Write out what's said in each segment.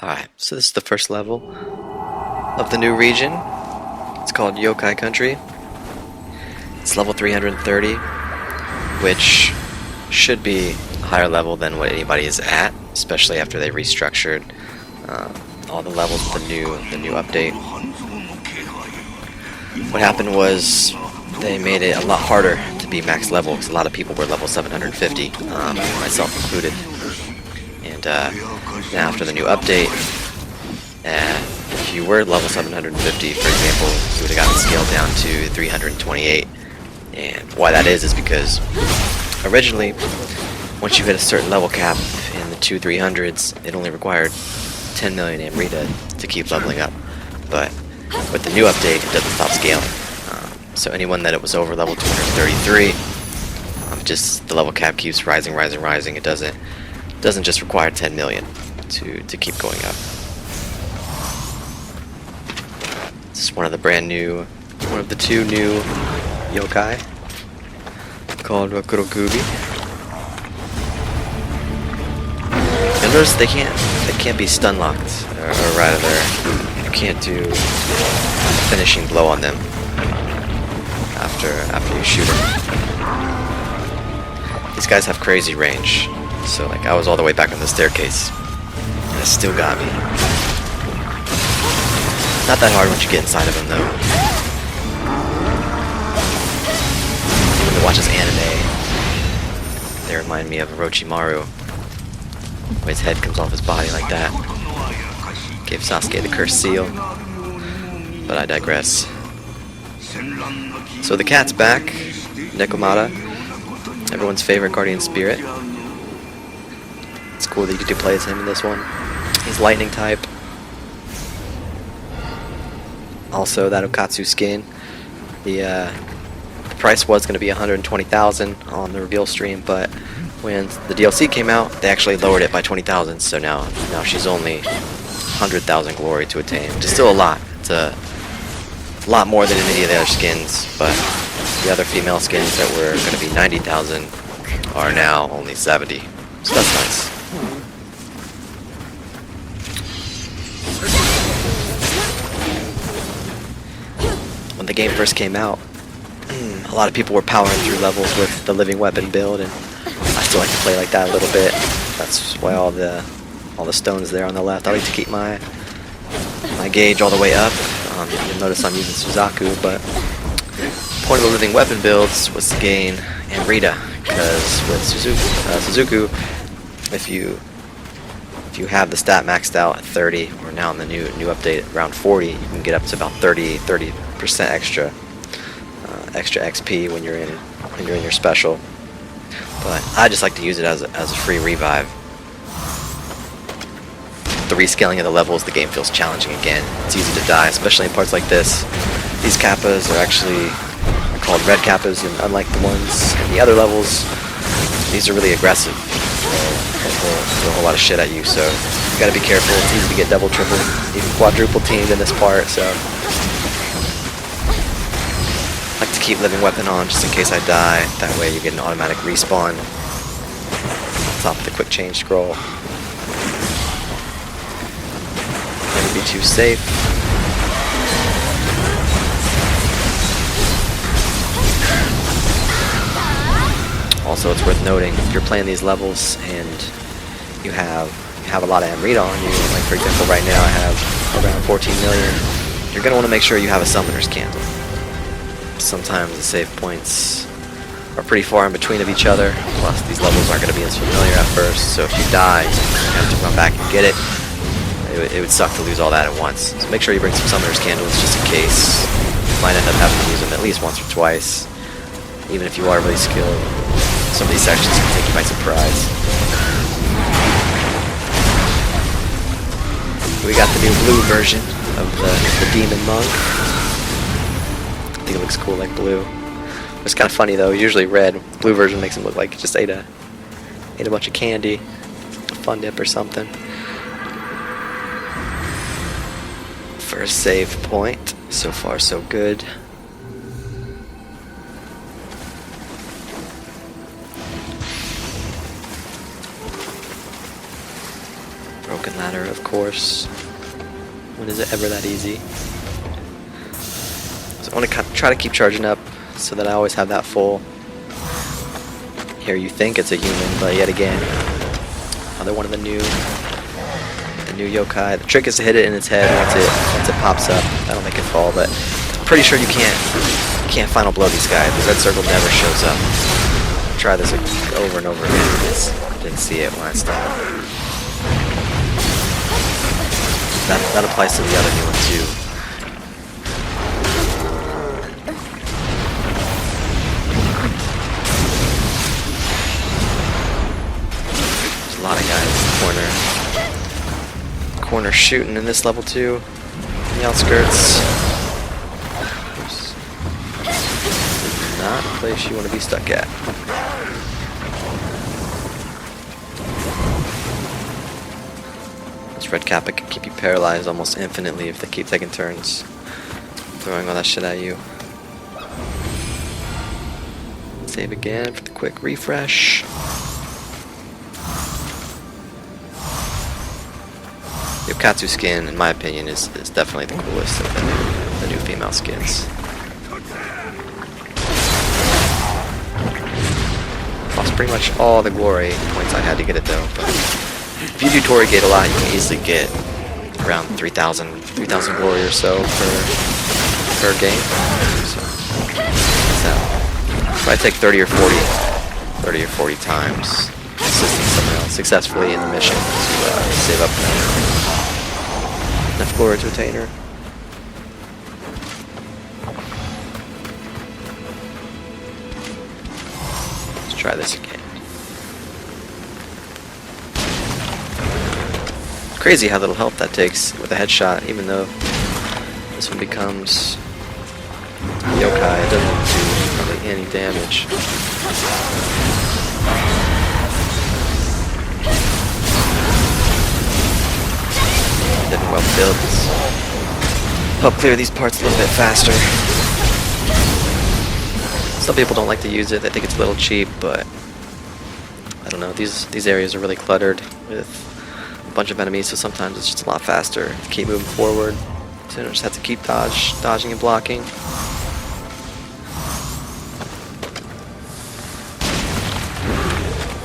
Alright, so this is the first level of the new region. It's called Yokai Country. It's level 330, which should be a higher level than what anybody is at, especially after they restructured all the levels with the new update. What happened was they made it a lot harder to be max level because a lot of people were level 750, myself included. And now after the new update, if you were level 750, for example, you would have gotten scaled down to 328. And why that is because originally, once you hit a certain level cap in the 2-300s, it only required 10 million Amrita to keep leveling up. But with the new update, it doesn't stop scaling. So anyone that it was over level 233, just the level cap keeps rising. It doesn't just require 10 million to keep going up. This is one of the two new yokai called Rokurokubi. You'll notice they can't be stun locked, or rather, you can't do a finishing blow on them after you shoot them. These guys have crazy range, so like I was all the way back on the staircase, and it still got me. Not that hard once you get inside of them though. When you watch this anime, they remind me of Orochimaru. When his head comes off his body like that. Gave Sasuke the cursed seal. But I digress. So the cat's back. Nekomata. Everyone's favorite guardian spirit. It's cool that you get to play as him in this one. He's lightning type. Also, that Okatsu skin. The price was going to be 120,000 on the reveal stream, but when the DLC came out, they actually lowered it by 20,000. So now she's only 100,000 glory to attain, which is still a lot. It's a lot more than any of the other skins, but the other female skins that were going to be 90,000 are now only 70. So that's nice. When the game first came out, a lot of people were powering through levels with the living weapon build, and I still like to play like that a little bit. That's why all the stones there on the left. I like to keep my gauge all the way up. You'll notice I'm using Suzaku, but the point of the living weapon builds was to gain Amrita, because with Suzaku, if you have the stat maxed out at 30, or now in the new update around 40, you can get up to about 30% extra XP when you're in your special. But I just like to use it as a free revive. The rescaling of the levels, the game feels challenging again. It's easy to die, especially in parts like this. These kappas are actually called red kappas, and unlike the ones in the other levels, these are really aggressive. They'll throw a whole lot of shit at you, so you gotta be careful. It's easy to get double, triple, even quadruple teamed in this part, so I like to keep living weapon on just in case I die. That way you get an automatic respawn on top of the quick change scroll. Never be too safe. Also, it's worth noting, if you're playing these levels and you have a lot of Amrita on you, like for example right now I have around 14 million, you're going to want to make sure you have a summoner's candle. Sometimes the save points are pretty far in between of each other, plus these levels aren't going to be as familiar at first, so if you die, you have to run back and get it. It would suck to lose all that at once. So make sure you bring some summoner's candles just in case. You might end up having to use them at least once or twice. Even if you are really skilled, some of these sections can take you by surprise. We got the new blue version of the Demon Monk. I think it looks cool like blue. It's kind of funny though, usually red. Blue version makes him look like he just ate a bunch of candy, a fun dip or something. First save point, so far so good. Broken ladder, of course. When is it ever that easy? So I want to try to keep charging up so that I always have that full. Here you think it's a human, but yet again, another one of the new yokai. The trick is to hit it in its head once it pops up. That'll make it fall, but I'm pretty sure you can't final blow these guys. The red circle never shows up. Try this over and over again. Didn't see it when I started. That applies to the other new one too. There's a lot of guys in the corner shooting in this level too. In the outskirts. Not a place you want to be stuck at. This red kappa can keep you paralyzed almost infinitely if they keep taking turns throwing all that shit at you. Save again for the quick refresh. The Okatsu skin, in my opinion, is definitely the coolest of the new female skins. Lost pretty much all the glory points I had to get it though. But if you do Torii Gate a lot, you can easily get around 3,000 glory or so per game. So I take 30 or 40 times assisting someone else successfully in the mission to save up enough glory to attain her. Let's try this again. Crazy how little health that takes with a headshot, even though this one becomes Yokai, it doesn't do hardly any damage. Didn't well built. Help clear these parts a little bit faster. Some people don't like to use it, they think it's a little cheap, but I don't know, these areas are really cluttered with bunch of enemies, so sometimes it's just a lot faster to keep moving forward. So you just have to keep dodging and blocking.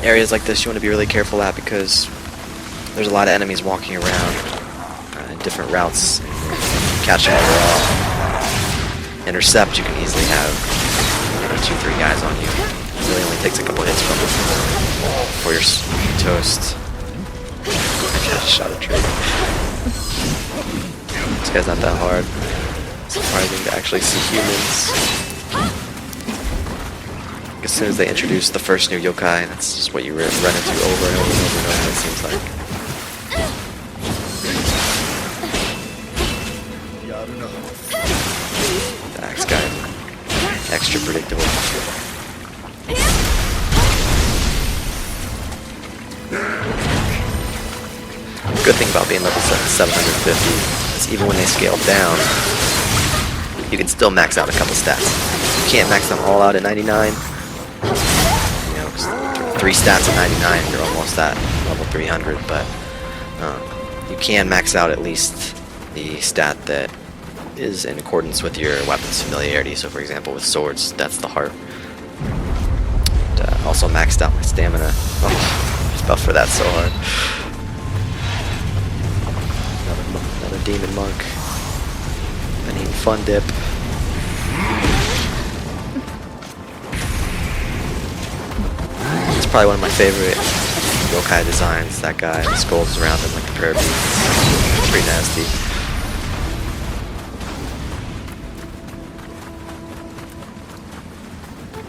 Areas like this you want to be really careful at because there's a lot of enemies walking around in different routes. Catch them overall. Intercept, you can easily have 2-3 guys on you. It really only takes a couple hits from them before you're toast. I just shot a tree. This guy's not that hard. Surprising to actually see humans. As soon as they introduce the first new yokai, that's just what you run into over and over and over and over, it seems like. The axe guy, extra predictable. Good thing about being level 750 is even when they scale down, you can still max out a couple stats. You can't max them all out at 99. You know, 3 stats at 99, you're almost at level 300. But you can max out at least the stat that is in accordance with your weapon's familiarity. So, for example, with swords, that's the heart. And, also maxed out my stamina. Oh, I fell for that so hard. Another demon monk. Been eating fun dip. It's probably one of my favorite yokai designs. That guy, the skulls around him like the prayer beads. It's pretty nasty.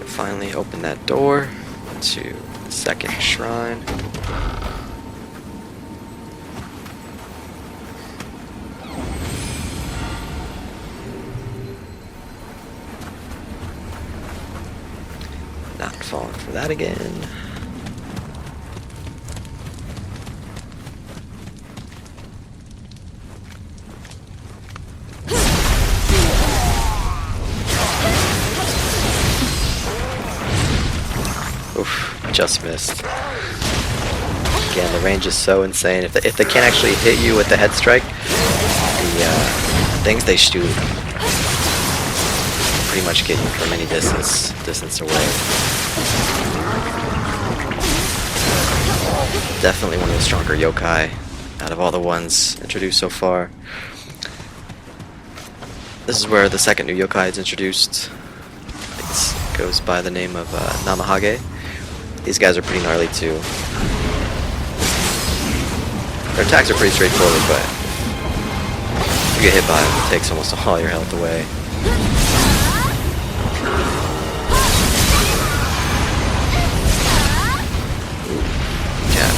Finally open that door to the second shrine. Not falling for that again. Oof, just missed. Again, the range is so insane. If they can't actually hit you with the head strike, the things they shoot pretty much get you from any distance away. Definitely one of the stronger yokai out of all the ones introduced so far. This is where the second new yokai is introduced. It goes by the name of Namahage. These guys are pretty gnarly too. Their attacks are pretty straightforward, but if you get hit by them, it takes almost all your health away. Yeah.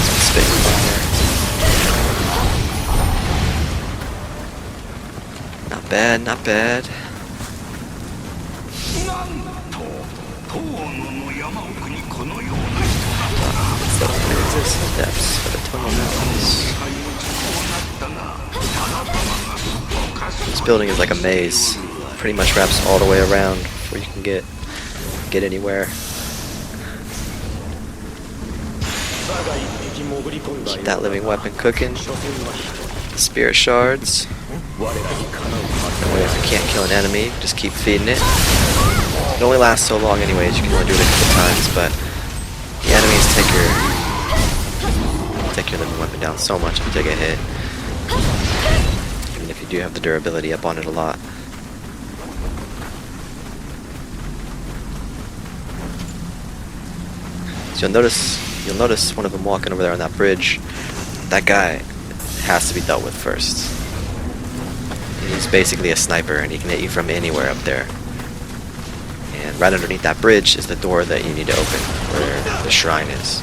Some spit fire. Not bad, not bad. Steps for the tunnel mountains. This building is like a maze. Pretty much wraps all the way around before you can get anywhere. Keep that living weapon cooking. Spirit shards. That way if you can't kill an enemy, just keep feeding it. It only lasts so long anyways, you can only do it a couple times, but the enemies take your living weapon down so much if you take a hit. Even if you do have the durability up on it a lot. So you'll notice one of them walking over there on that bridge. That guy has to be dealt with first. He's basically a sniper and he can hit you from anywhere up there. And right underneath that bridge is the door that you need to open, where the shrine is.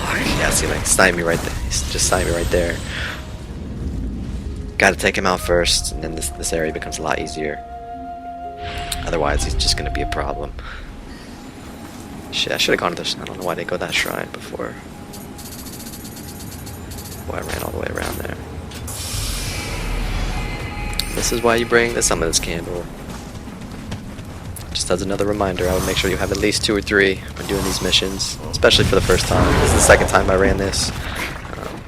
Oh, yeah, see, like, snipe me right there. He's just sniped me right there. Gotta take him out first, and then this area becomes a lot easier. Otherwise, he's just gonna be a problem. Shit, I should have gone to this. I don't know why they go to that shrine before. Boy, I ran all the way around there. This is why you bring the Summoners Candle. Just as another reminder, I would make sure you have at least 2 or 3 when doing these missions, especially for the first time. This is the second time I ran this.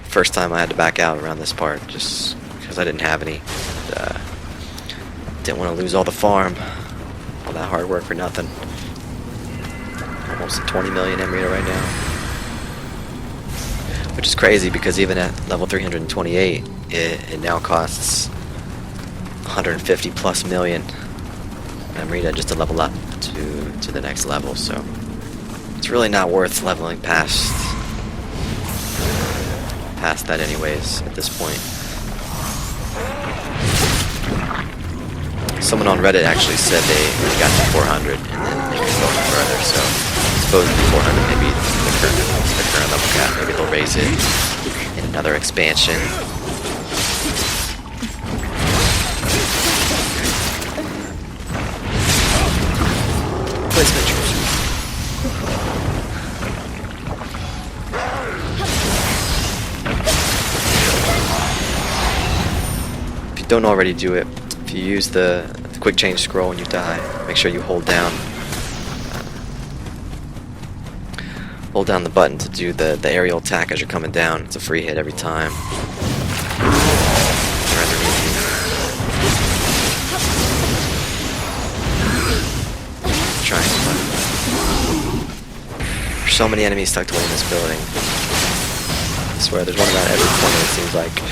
First time I had to back out around this part, just because I didn't have any. Didn't want to lose all the farm, all that hard work for nothing. Almost 20 million Emerita right now. Which is crazy because even at level 328, it now costs 150 plus million Emerita just to level up to the next level, so it's really not worth leveling past that anyways at this point. Someone on Reddit actually said they got to 400 and then they could go further, so supposedly 400 may be the current level cap. Maybe they'll raise it in another expansion. Placement. If you don't already do it, if you use the quick change scroll when you die, make sure you hold down the button to do the aerial attack as you're coming down. It's a free hit every time. Triangle button. There's so many enemies tucked away in this building. I swear there's one about every corner, it seems like.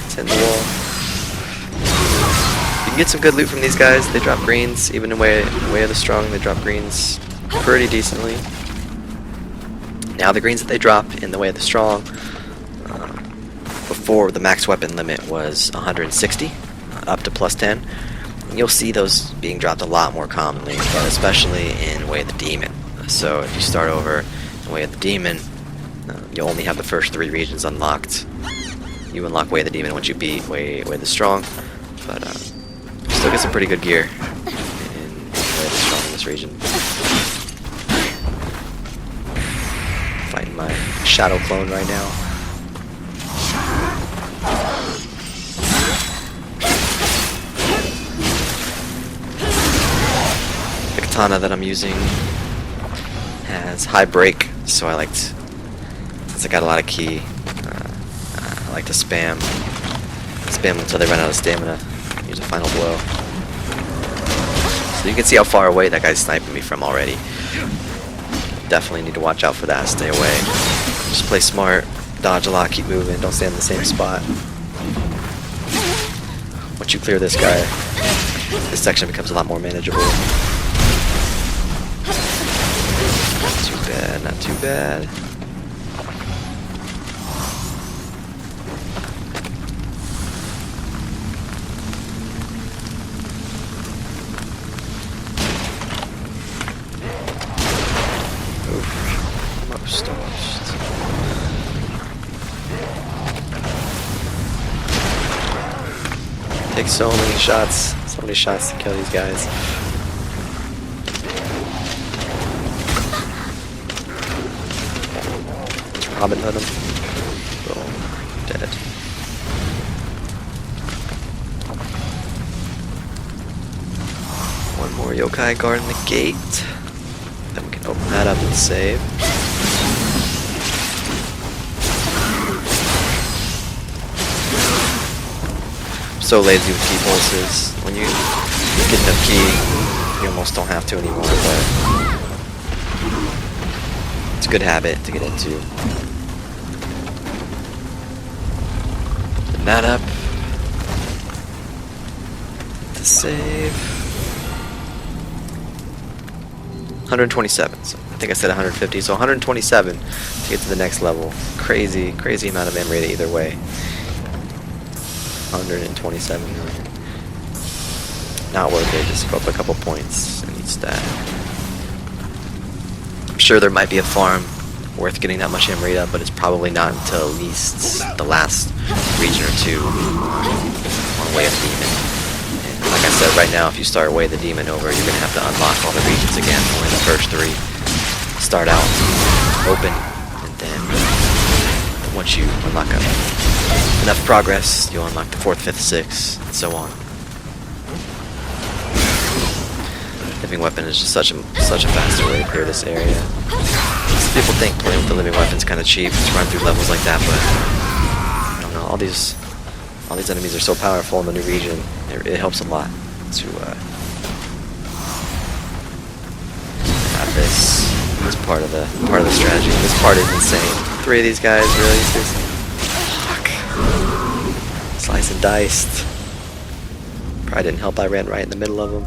It's in the wall. You can get some good loot from these guys. They drop greens, even in Way of the Strong, they drop greens pretty decently. Now the greens that they drop in the Way of the Strong, before the max weapon limit was 160, up to plus 10. And you'll see those being dropped a lot more commonly, but especially in Way of the Demon. So if you start over in Way of the Demon, you'll only have the first 3 regions unlocked. You unlock Way of the Demon once you beat Way of the Strong, but still get some pretty good gear in Way of the Strong in this region. Fighting my shadow clone right now. katana that I'm using has high break, so I since I got a lot of ki, I like to spam until they run out of stamina. Use a final blow. So you can see how far away that guy's sniping me from already. Definitely need to watch out for that. Stay away. Just play smart. Dodge a lot. Keep moving. Don't stay in the same spot. Once you clear this guy, this section becomes a lot more manageable. Not too bad. Not too bad. Almost. Take so many shots to kill these guys. Robin Hood him. Boom. Dead. One more yokai guarding the gate. Then we can open that up and save. So lazy with key pulses. When you get enough key, you almost don't have to anymore, but it's a good habit to get into. Open that up to save. 127. So I think I said 150, so 127 to get to the next level. Crazy amount of M rate either way. 127 million. Not worth it, just go up a couple points in each stat. I'm sure there might be a farm worth getting that much M rate up, but it's probably not until at least the last region or two on Way of the Demon. And like I said, right now, if you start Way of the Demon over, you're going to have to unlock all the regions again. Only the first 3 start out open, and then once you unlock enough progress, you'll unlock the 4th, 5th, 6th, and so on. Living weapon is just such a faster way to clear this area. Some people think playing with the living weapon's kind of cheap to run through levels like that, but I don't know. All these enemies are so powerful in the new region. It helps a lot to have this part of the strategy. This part is insane. 3 of these guys, really? Slice and diced. Probably didn't help I ran right in the middle of them.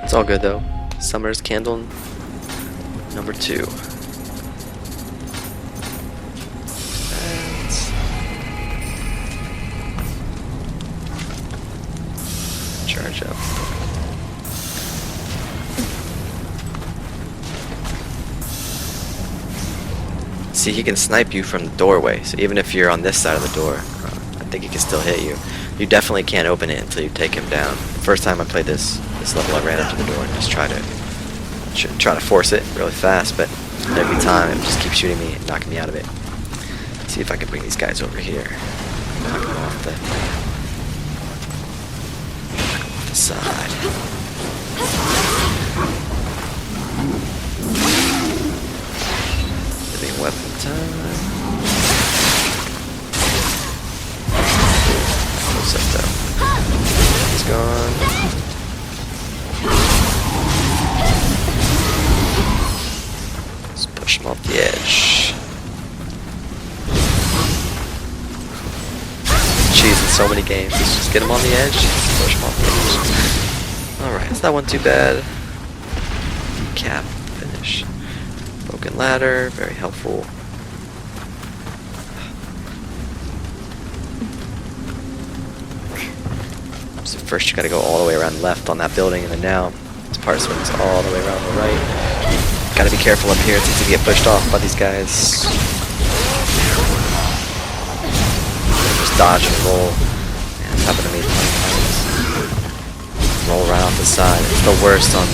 It's all good though. Summer's Candle number 2. And charge up. See, he can snipe you from the doorway, so even if you're on this side of the door, I think he can still hit you. You definitely can't open it until you take him down. The first time I played this level, I ran up to the door and just try to force it really fast, but every time it just keeps shooting me and knocking me out of it. Let's see if I can bring these guys over here. Knock them off the side. Weapon time. What's up though? He's gone. Let's push him off the edge. Cheese in so many games. Let's just get him on the edge. Let's push him off the edge. Alright, it's not one too bad. Cap finish. Broken ladder, very helpful. So first you gotta go all the way around left on that building, and then now this part swings all the way around the right. Gotta be careful up here, it's easy to get pushed off by these guys. Just dodge and roll. Man, it's happened to me plenty of times. Roll right off the side. It's the worst on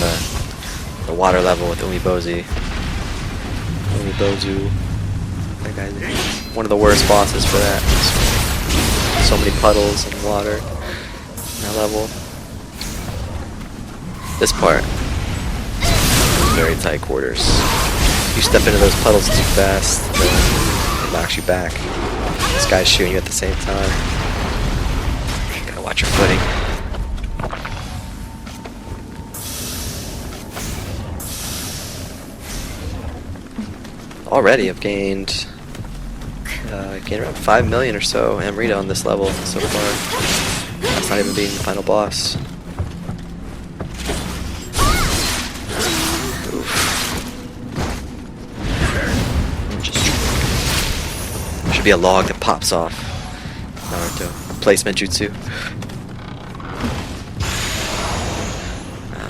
the water level with Umibozu. That guy's one of the worst bosses for that. So many puddles and water in that level. This part, very tight quarters. You step into those puddles too fast, it knocks you back. This guy's shooting you at the same time. Gotta watch your footing. Already I've gained around 5 million or so Amrita on this level so far. That's not even being the final boss. There should be a log that pops off. Naruto. Placement jutsu.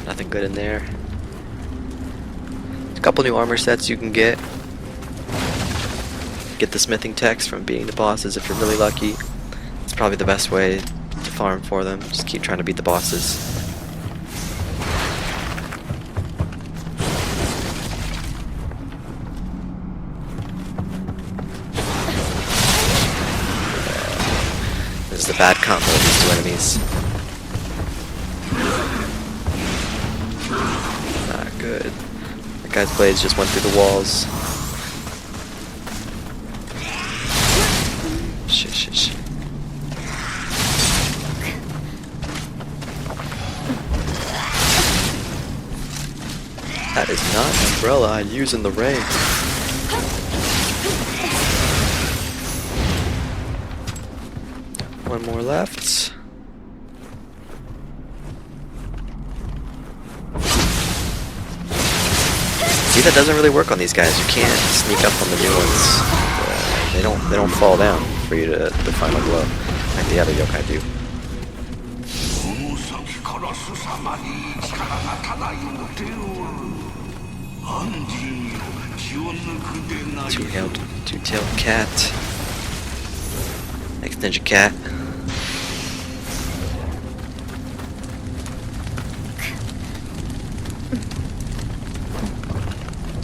Nothing good in there. A couple new armor sets you can get. Get the smithing text from beating the bosses if you're really lucky. It's probably the best way to farm for them. Just keep trying to beat the bosses. This is the bad combo of these two enemies. Not good. That guy's blades just went through the walls. Shit. That is not an umbrella I use in the rain. One more left. See, that doesn't really work on these guys. You can't sneak up on the new ones. They don't fall down for you to the final blow like the other yokai do. Two-tailed cat. Next ninja cat.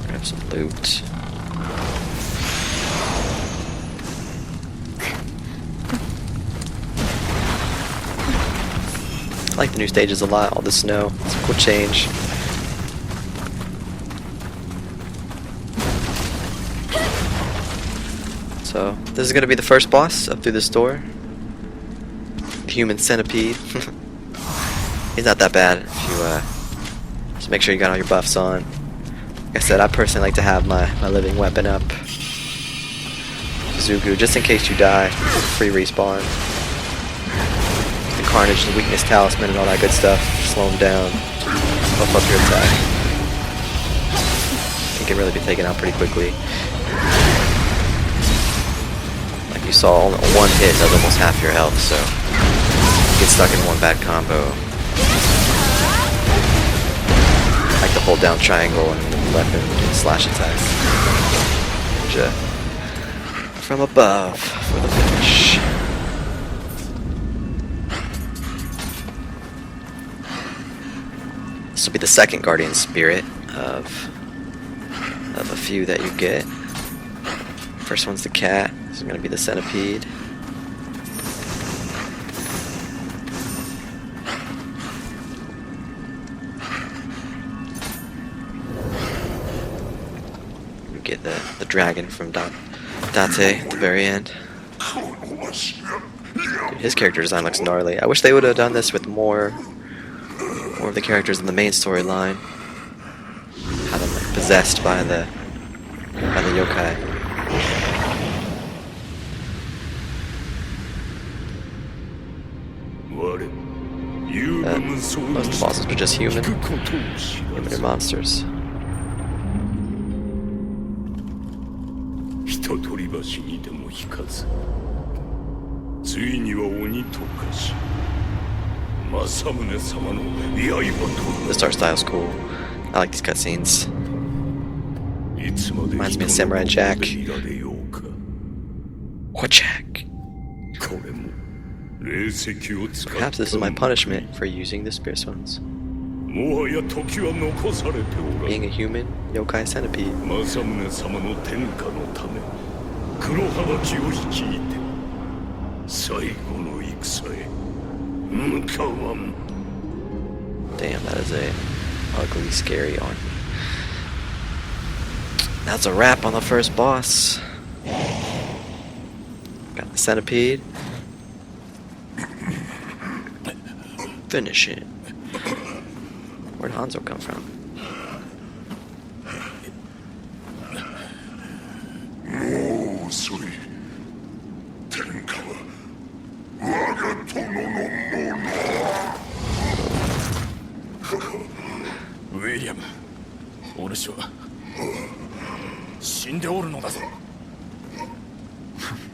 Grab some loot. I like the new stages a lot, all the snow. It's a cool change. So, this is going to be the first boss up through this door. The human centipede. He's not that bad if you just make sure you got all your buffs on. Like I said, I personally like to have my living weapon up. Zugu, just in case you die. Free respawn. The Carnage, the Weakness Talisman, and all that good stuff. Slow him down. Buff up your attack. He can really be taken out pretty quickly. Like you saw, one hit does almost half your health, so you get stuck in one bad combo. I like to hold down triangle and weapon and slash attack. From above for the finish. This will be the second guardian spirit of a few that you get. First one's the cat. This is going to be the centipede. You get the dragon from Date at the very end. Dude, his character design looks gnarly. I wish they would have done this with more of the characters in the main storyline. Had them like, possessed by the yokai. Most of the bosses are just human and monsters. This art style's cool. I like these cutscenes. Reminds me of Samurai Jack. What Jack? Perhaps this is my punishment for using the spirit stones. Being a human yokai centipede. damn, that is a ugly, scary army. That's a wrap on the first boss. Got the centipede. Finish it. Where'd Hanzo come from? William,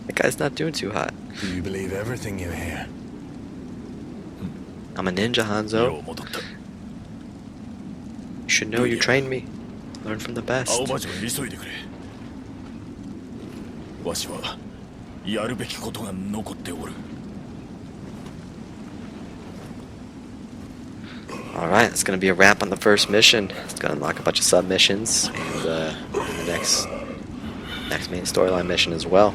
That guy's not doing too hot. do you believe everything you hear? I'm a ninja, Hanzo. You should know you trained me. Learn from the best. 青葉城に急いでくれ。わしはやるべきことが残っておる。Alright, it's going to be a wrap on the first mission. It's going to unlock a bunch of submissions and the next main storyline mission as well.